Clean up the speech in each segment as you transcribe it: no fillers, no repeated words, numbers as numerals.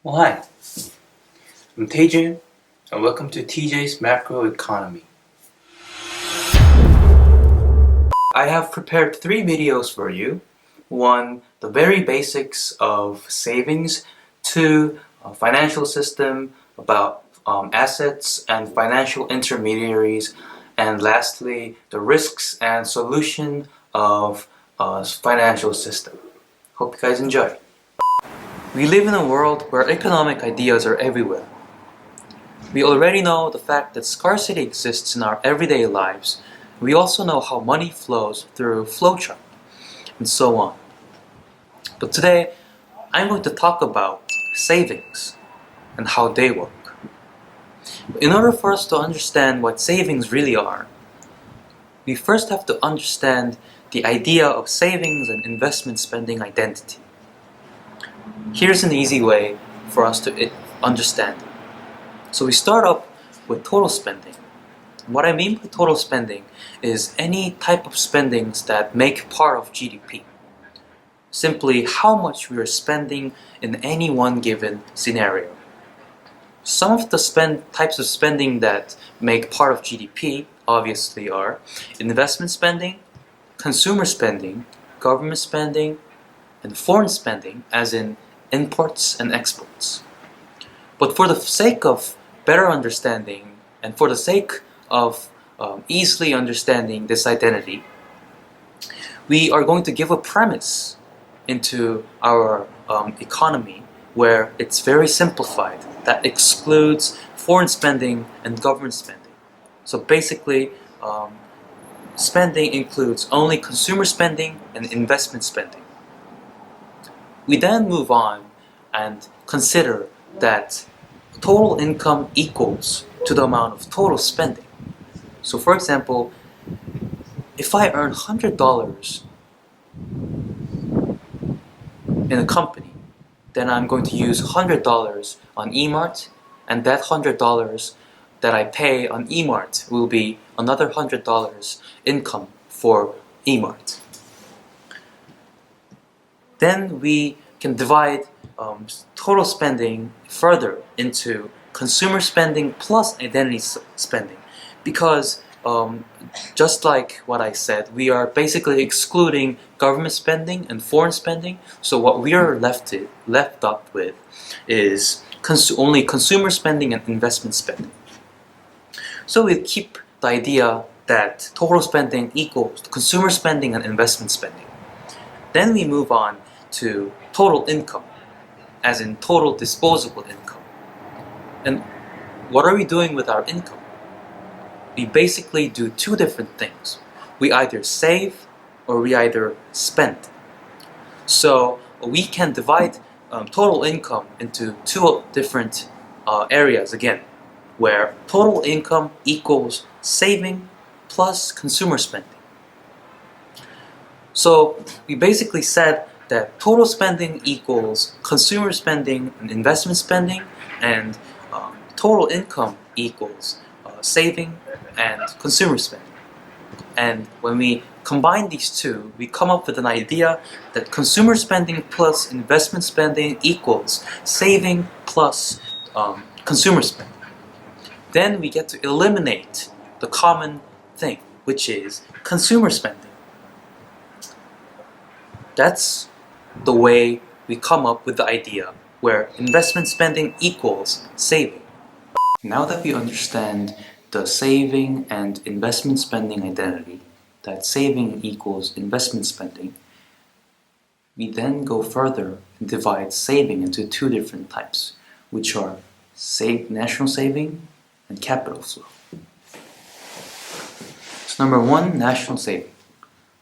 Well, hi, I'm Taejun, and welcome to TJ's Macroeconomy. I have prepared 3 videos for you. 1, the very basics of savings. 2, a financial system about assets and financial intermediaries. And lastly, the risks and solution of a financial system. Hope you guys enjoy. We live in a world where economic ideas are everywhere. We already know the fact that scarcity exists in our everyday lives. We also know how money flows through flowchart, and so on. But today, I'm going to talk about savings and how they work. In order for us to understand what savings really are, we first have to understand the idea of savings and investment spending identity. Here's an easy way for us to understand it. So we start up with total spending. What I mean by total spending is any type of spendings that make part of GDP. Simply how much we are spending in any one given scenario. Some of the types of spending that make part of GDP obviously are investment spending, consumer spending, government spending, and foreign spending, as in imports and exports. But for the sake of better understanding and for the sake of easily understanding this identity, we are going to give a premise into our economy where it's very simplified, that excludes foreign spending and government spending. So basically, spending includes only consumer spending and investment spending. We then move on and consider that total income equals to the amount of total spending. So for example, if I earn $100 in a company, then I'm going to use $100 on eMart, and that $100 that I pay on eMart will be another $100 income for eMart. Then we can divide total spending further into consumer spending plus identity spending, because just like what I said, we are basically excluding government spending and foreign spending. So what we are left up with is only consumer spending and investment spending. So we keep the idea that total spending equals consumer spending and investment spending. Then we move on to total income, as in total disposable income. And what are we doing with our income? We basically do 2 different things. We either save or we either spend. So we can divide total income into 2 different areas again, where total income equals saving plus consumer spending. So we basically said that total spending equals consumer spending and investment spending, and total income equals saving and consumer spending. And when we combine these 2, we come up with an idea that consumer spending plus investment spending equals saving plus consumer spending. Then we get to eliminate the common thing, which is consumer spending. That's the way we come up with the idea where investment spending equals saving. Now that we understand the saving and investment spending identity, that saving equals investment spending, we then go further and divide saving into 2 different types, which are national saving and capital flow. So number 1, national saving.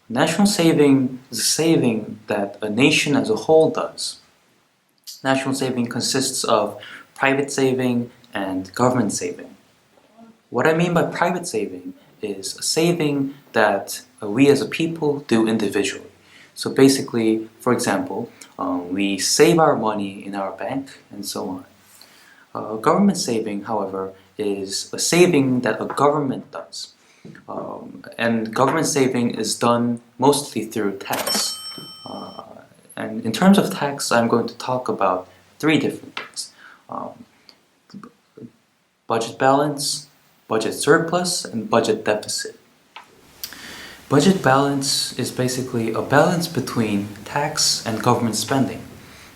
National saving is a saving that a nation as a whole does. National saving consists of private saving and government saving. What I mean by private saving is a saving that we as a people do individually. So basically, for example, we save our money in our bank and so on. Government saving, however, is a saving that a government does. And government saving is done mostly through tax. And in terms of tax, I'm going to talk about 3 different things. um, budget balance, budget surplus, and budget deficit. Budget balance is basically a balance between tax and government spending.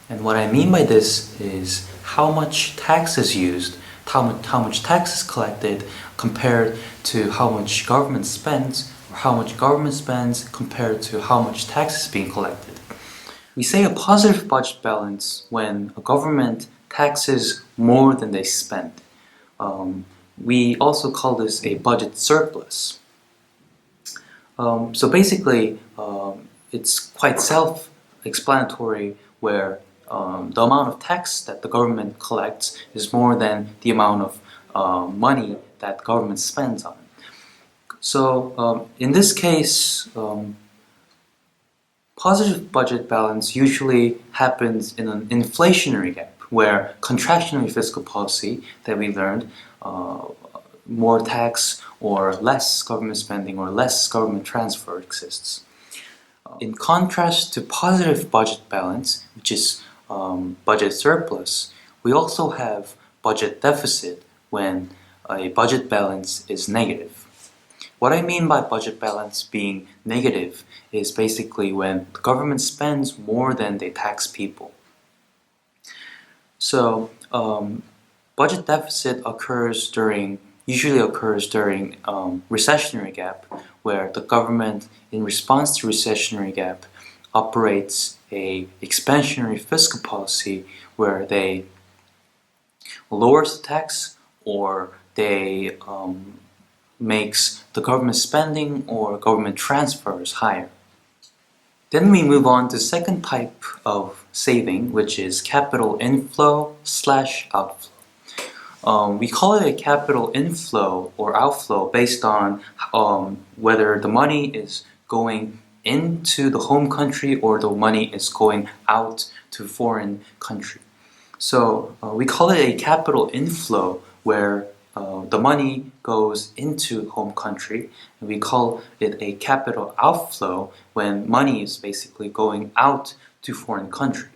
And what I mean by this is how much tax is used, how much tax is collected compared to how much government spends, or how much government spends compared to how much tax is being collected. We say a positive budget balance when a government taxes more than they spend. We also call this a budget surplus. So basically, it's quite self-explanatory where the amount of tax that the government collects is more than the amount of money that government spends on it. So in this case, positive budget balance usually happens in an inflationary gap, where contractionary fiscal policy that we learned, more tax or less government spending or less government transfer exists. In contrast to positive budget balance, which is budget surplus, we also have budget deficit when a budget balance is negative. What I mean by budget balance being negative is basically when the government spends more than they tax people. So budget deficit usually occurs during recessionary gap, where the government, in response to recessionary gap, operates a expansionary fiscal policy where they lowers the tax or they makes the government spending or government transfers higher. Then we move on to second type of saving, which is capital inflow / outflow. We call it a capital inflow or outflow based on whether the money is going into the home country or the money is going out to foreign country. So we call it a capital inflow where the money goes into home country, and we call it a capital outflow when money is basically going out to foreign country.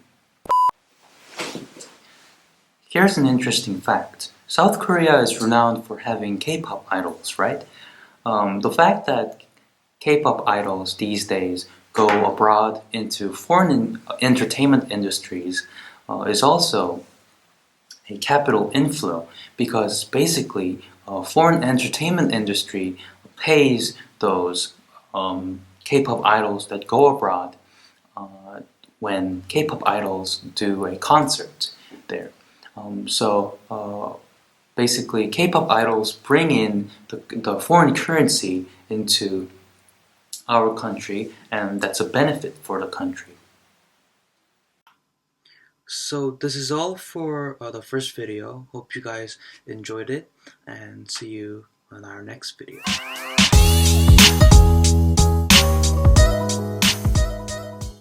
Here's an interesting fact. South Korea is renowned for having K-pop idols, right? The fact that K-pop idols these days go abroad into foreign entertainment industries is also a capital inflow, because basically foreign entertainment industry pays those K-pop idols that go abroad when K-pop idols do a concert there. So basically K-pop idols bring in the foreign currency into our country, and that's a benefit for the country. So this is all for the first video. Hope you guys enjoyed it, and see you on our next video.